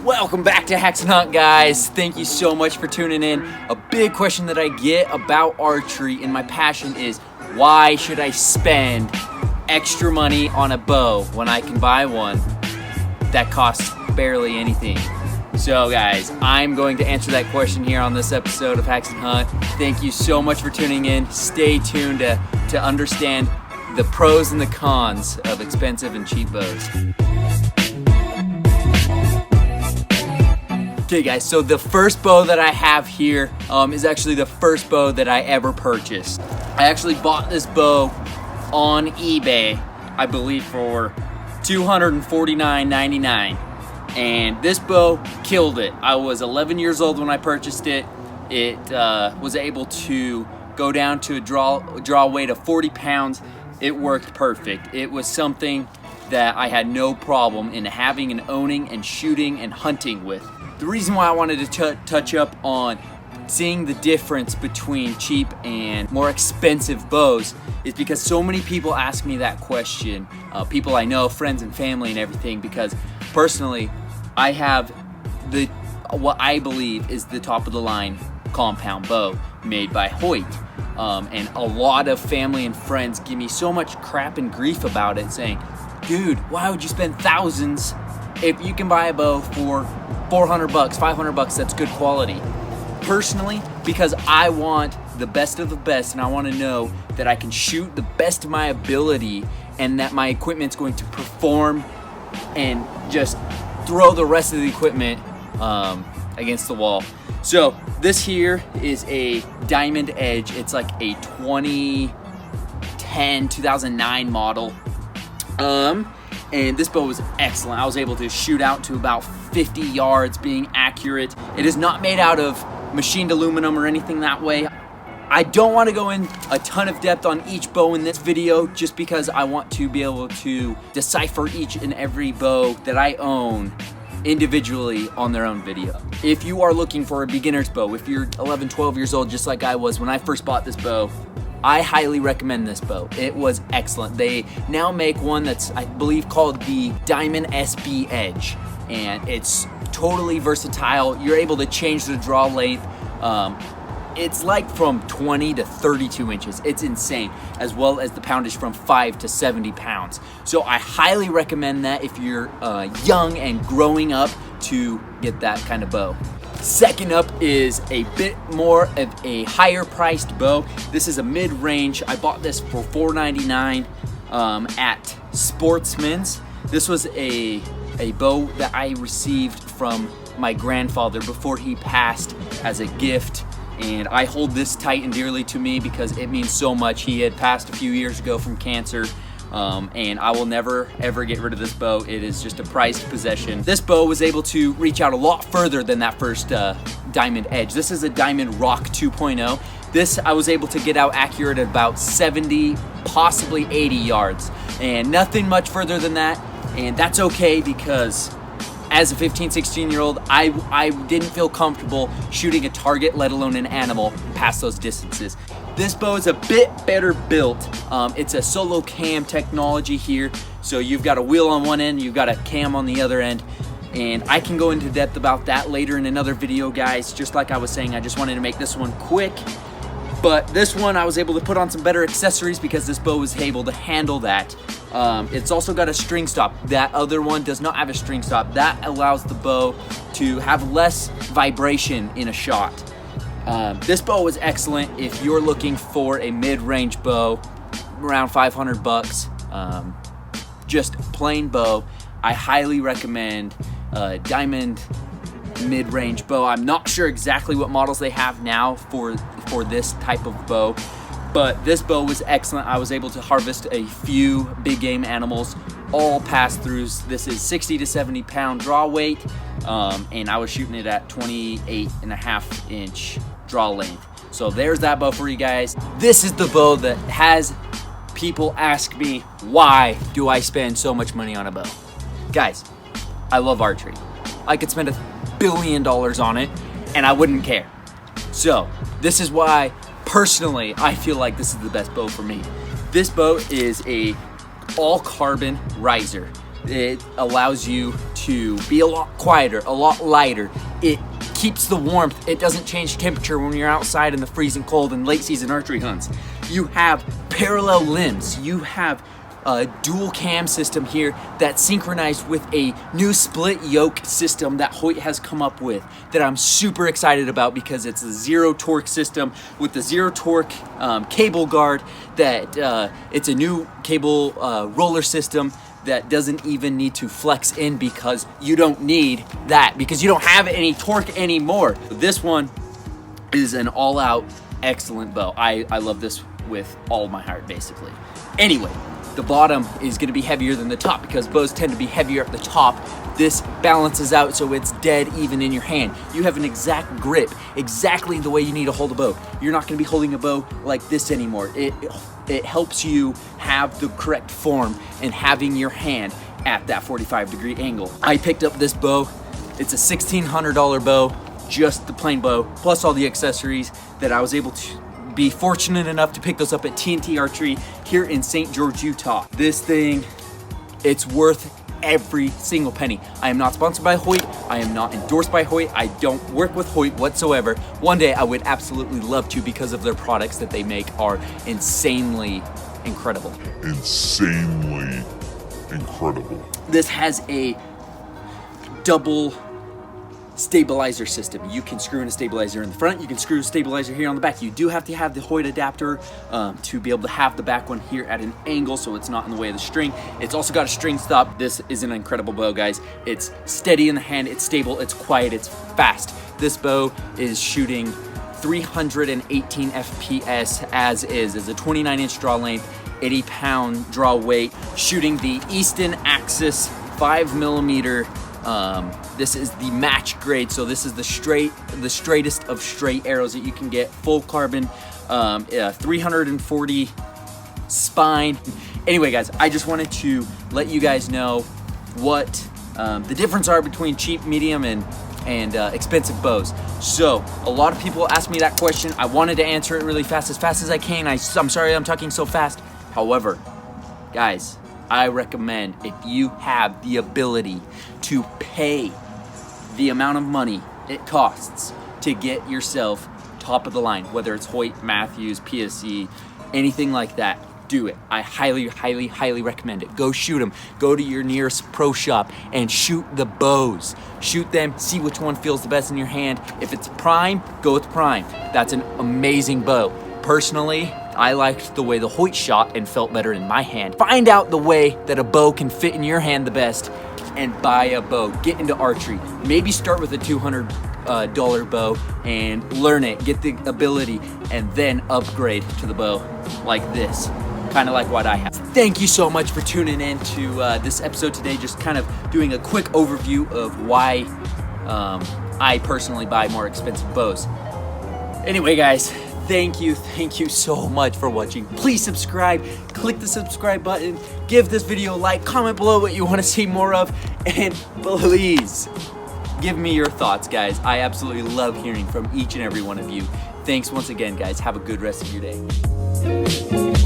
Welcome back to Haxen Hunt, guys. Thank you so much for tuning in. A big question that I get about archery and my passion is, why should I spend extra money on a bow when I can buy one that costs barely anything? So guys, I'm going to answer that question here on this episode of Haxen Hunt. Thank you so much for tuning in. Stay tuned to understand the pros and the cons of expensive and cheap bows. Okay guys, so the first bow that I have here is actually the first bow that I ever purchased. I actually bought this bow on eBay, I believe for $249.99. And this bow killed it. I was 11 years old when I purchased it. It was able to go down to a draw weight of 40 pounds. It worked perfect. It was something that I had no problem in having and owning and shooting and hunting with. The reason why I wanted to touch up on seeing the difference between cheap and more expensive bows is because so many people ask me that question. People I know, friends and family and everything, because personally, I have what I believe is the top of the line compound bow made by Hoyt. And a lot of family and friends give me so much crap and grief about it, saying, dude, why would you spend thousands if you can buy a bow for $400, $500, that's good quality? Personally, because I want the best of the best, and I want to know that I can shoot the best of my ability and that my equipment's going to perform and just throw the rest of the equipment against the wall. So this here is a Diamond Edge. It's like a 2009 model. And this bow was excellent. I was able to shoot out to about 50 yards, being accurate. It is not made out of machined aluminum or anything that way. I don't want to go in a ton of depth on each bow in this video just because I want to be able to decipher each and every bow that I own individually on their own video. If you are looking for a beginner's bow, if you're 11, 12 years old just like I was when I first bought this bow, I highly recommend this bow. It was excellent. They now make one that's, I believe, called the Diamond SB Edge, and it's totally versatile. You're able to change the draw length. It's like from 20 to 32 inches. It's insane, as well as the poundage from 5 to 70 pounds. So I highly recommend that if you're young and growing up to get that kind of bow. Second up is a bit more of a higher priced bow. This is a mid-range. I bought this for $4.99 at Sportsman's. This was a bow that I received from my grandfather before he passed as a gift. And I hold this tight and dearly to me because it means so much. He had passed a few years ago from cancer. And I will never ever get rid of this bow. It is just a prized possession. This bow was able to reach out a lot further than that first Diamond Edge. This is a Diamond Rock 2.0. This I was able to get out accurate at about 70, possibly 80 yards, and nothing much further than that. And that's okay because as a 15, 16-year-old, I didn't feel comfortable shooting a target, let alone an animal, past those distances. This bow is a bit better built. It's a solo cam technology here. So you've got a wheel on one end, you've got a cam on the other end. And I can go into depth about that later in another video, guys. Just like I was saying, I just wanted to make this one quick. But this one, I was able to put on some better accessories because this bow was able to handle that. It's also got a string stop. That other one does not have a string stop. That allows the bow to have less vibration in a shot. This bow was excellent if you're looking for a mid-range bow, around $500, just plain bow. I highly recommend Diamond mid-range bow. I'm not sure exactly what models they have now for this type of bow, but this bow was excellent. I was able to harvest a few big game animals, all pass-throughs. This is 60 to 70 pound draw weight, and I was shooting it at 28.5 inch draw length. So there's that bow for you guys. This is the bow that has people ask me, why do I spend so much money on a bow? Guys, I love archery. I could spend $1 billion on it and I wouldn't care. So this is why personally I feel like this is the best bow for me. This bow is a all carbon riser. It allows you to be a lot quieter, a lot lighter. It keeps the warmth. It doesn't change temperature when you're outside in the freezing cold in late season archery hunts. You have parallel limbs. You have a dual cam system here that's synchronized with a new split yoke system that Hoyt has come up with that I'm super excited about, because it's a zero torque system with the zero torque cable guard that it's a new cable roller system that doesn't even need to flex in, because you don't need that, because you don't have any torque anymore. This one is an all-out excellent bow. I love this with all my heart, basically. Anyway, the bottom is going to be heavier than the top, because bows tend to be heavier at the top. This balances out so it's dead even in your hand. You have an exact grip, exactly the way you need to hold a bow. You're not going to be holding a bow like this anymore. It helps you have the correct form and having your hand at that 45-degree angle. I picked up this bow. It's a $1,600 bow, just the plain bow, plus all the accessories that I was able to be fortunate enough to pick those up at TNT Archery here in St. George, Utah. This thing, it's worth every single penny. I am not sponsored by Hoyt. I am not endorsed by Hoyt. I don't work with Hoyt whatsoever. One day I would absolutely love to, because of their products that they make are insanely incredible. Insanely incredible. This has a double stabilizer system. You can screw in a stabilizer in the front, you can screw a stabilizer here on the back. You do have to have the Hoyt adapter to be able to have the back one here at an angle so it's not in the way of the string. It's also got a string stop. This is an incredible bow, guys. It's steady in the hand, it's stable, it's quiet, it's fast. This bow is shooting 318 FPS as is. It's a 29-inch draw length, 80-pound draw weight, shooting the Easton Axis 5mm. This is the match grade, so this is the straightest of straight arrows that you can get. Full carbon, 340 spine. Anyway, guys, I just wanted to let you guys know what the difference are between cheap, medium, and expensive bows. So a lot of people ask me that question. I wanted to answer it really fast as I can. I'm sorry I'm talking so fast. However, guys, I recommend, if you have the ability to pay the amount of money it costs to get yourself top of the line, whether it's Hoyt, Matthews, PSE, anything like that, do it. I highly, highly, highly recommend it. Go shoot them. Go to your nearest pro shop and shoot the bows. Shoot them, see which one feels the best in your hand. If it's prime, go with prime. That's an amazing bow. Personally, I liked the way the Hoyt shot and felt better in my hand. Find out the way that a bow can fit in your hand the best and buy a bow. Get into archery. Maybe start with a $200 bow and learn it, get the ability, and then upgrade to the bow like this, kind of like what I have. Thank you so much for tuning in to this episode today, just kind of doing a quick overview of why I personally buy more expensive bows. Anyway, guys, thank you so much for watching. Please subscribe, click the subscribe button, give this video a like, comment below what you want to see more of, and please give me your thoughts, guys. I absolutely love hearing from each and every one of you. Thanks once again, guys. Have a good rest of your day.